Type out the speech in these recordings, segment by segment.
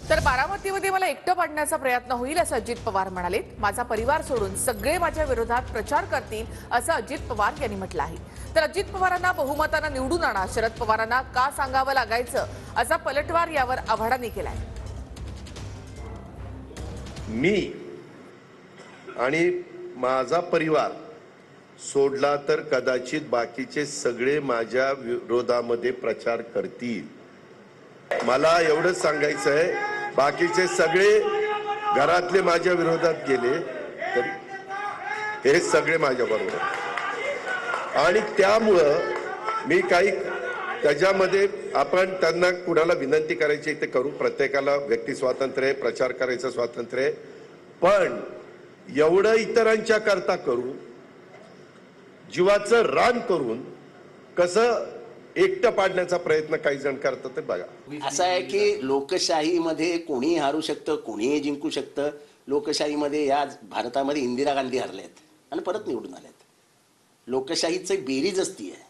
तर बारामतीमध्ये मला एकटं पाडण्याचा प्रयत्न होईल असं अजित पवार म्हणाले। माझा परिवार सोडून सगळे माझ्या विरोधात प्रचार करतील असं अजित पवार यांनी म्हटलं आहे। तर अजित पवारांना बहुमतानं निवडून आणा, शरद पवारांना का सांगावं लागायचं असा पलटवार यावर आव्हाडांनी केलाय। मी आणि माझा परिवार सोडला तर कदाचित बाकीचे सगळे माझ्या विरोधामध्ये प्रचार करतील। मला एवढंच सांगायचं आहे, बाकीचे सगळे घरातले माझ्या विरोधात गेले तर हे सगळे माझ्या बरोबर। आणि त्यामुळं मी काही त्याच्यामध्ये आपण त्यांना कुणाला विनंती करायची ते करू, प्रत्येकाला व्यक्ती स्वातंत्र्य आहे, प्रचार करायचं स्वातंत्र्य आहे, पण एवढं इतरांच्या करता करू, जीवाचं रान करून कसं एकटं पाडण्याचा प्रयत्न काही जण करतात ते बघा। असं आहे की लोकशाहीमध्ये कोणीही हारू शकतं, कोणीही जिंकू शकतं। लोकशाहीमध्ये या भारतामध्ये इंदिरा गांधी हरल्यात आणि परत निवडून आल्यात। लोकशाहीची बेरीज असती आहे,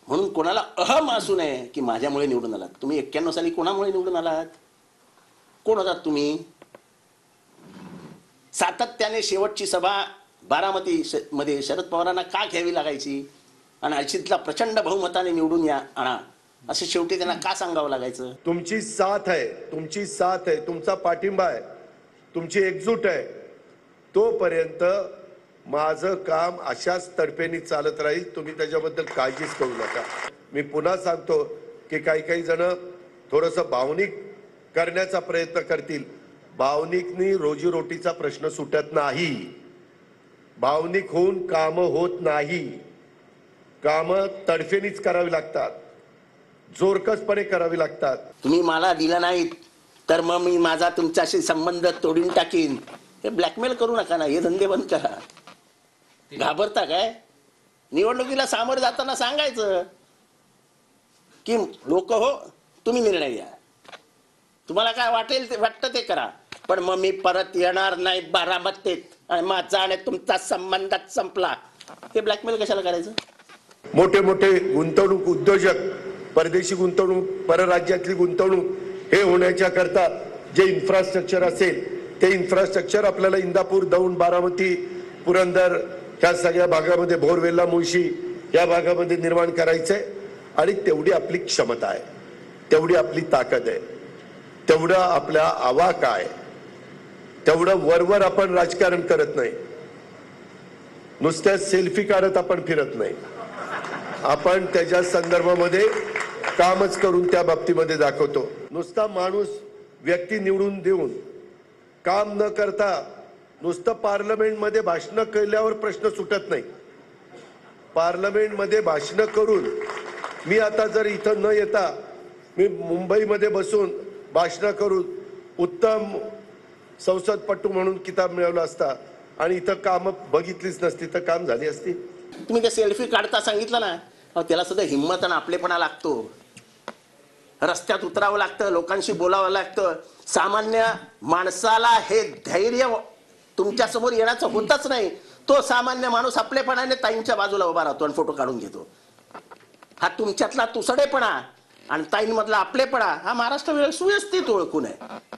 म्हणून कोणाला अहम असू नये की माझ्यामुळे निवडून आलात। तुम्ही 91 साली कोणामुळे निवडून आलात? कोण होतात तुम्ही? सातत्याने शेवटची सभा बारामती मध्ये शरद पवारांना का घ्यावी लागायची आणि अजितला प्रचंड बहुमताने निवडून आणा असं शेवटी त्यांना का सांगावं लागायचं? तुमची साथ आहे, तुमची साथ आहे, तुमचा पाठिंबा आहे, तुमची एकजूट आहे, तोपर्यंत माझं काम अशाच तडफेने चालत राहील। तुम्ही त्याच्याबद्दल काळजीच करू नका। मी पुन्हा सांगतो की काही जण थोडंसं भावनिक करण्याचा प्रयत्न करतील। भावनिकनी रोजीरोटीचा प्रश्न सुटत नाही, भावनिक होऊन काम होत नाही। काम तडफेनीच करावी लागतात, जोरकसपणे करावी लागतात। तुम्ही मला दिलं नाहीत तर मग मी माझा तुमच्याशी संबंध तोडून टाकीन, हे ब्लॅकमेल करू नका ना, हे धंदे बंद करा। घाबरता काय? निवडणुकीला सामोरे जाताना सांगायचं की लोक हो, तुम्ही निर्णय घ्या, तुम्हाला काय वाटेल ते वाटतं ते करा, पण मग मी परत येणार नाही बारामतीत आणि माझा आणि तुमचा संबंध संपला। हे ब्लॅकमेल कशाला करायचं? मोठे मोठे गुंतवणूक उद्योजक, परदेशी गुंतवणूक, परराज्यातली गुंतवणूक हे होण्याच्या करता जे इन्फ्रास्ट्रक्चर असेल ते इन्फ्रास्ट्रक्चर आपल्याला इंदापूर, दौंड, बारामती, पुरंदर ह्या सगळ्या भागामध्ये, भोरवेल्ला, मुळशी या भागामध्ये निर्माण करायचंय। आणि तेवढी आपली क्षमता आहे, तेवढी आपली ताकद आहे, तेवढा आपला आवाका आहे, तेवढं वरवर आपण राजकारण करत नाही, नुसत्या सेल्फी काढत आपण फिरत नाही, आपण त्याच्या संदर्भामध्ये कामच करून त्या बाबतीमध्ये दाखवतो। नुसता माणूस व्यक्ती निवडून देऊन काम न करता नुसतं पार्लमेंटमध्ये भाषण केल्यावर प्रश्न सुटत नाही। पार्लमेंटमध्ये भाषण करून मी आता जर इथं न येता मी मुंबईमध्ये बसून भाषण करून उत्तम संसदपटू म्हणून किताब मिळवला असता आणि इथं काम बघितलीच नसती तर काम झाली असती। तुम्ही ते सेल्फी काढता सांगितलं ना, त्याला सुद्धा हिम्मत आणि आपलेपणा लागतो। रस्त्यात उतरावं लागतं, लोकांशी बोलावं लागतं। सामान्य माणसाला हे धैर्य तुमच्या समोर येण्याचं होतच नाही। तो सामान्य माणूस आपलेपणाने ताईंच्या बाजूला उभा राहतो आणि फोटो काढून घेतो। हा तुमच्यातला तुसडेपणा आणि ताईंमधला आपलेपणा हा महाराष्ट्र सुव्यवस्थित ओळखून आहे।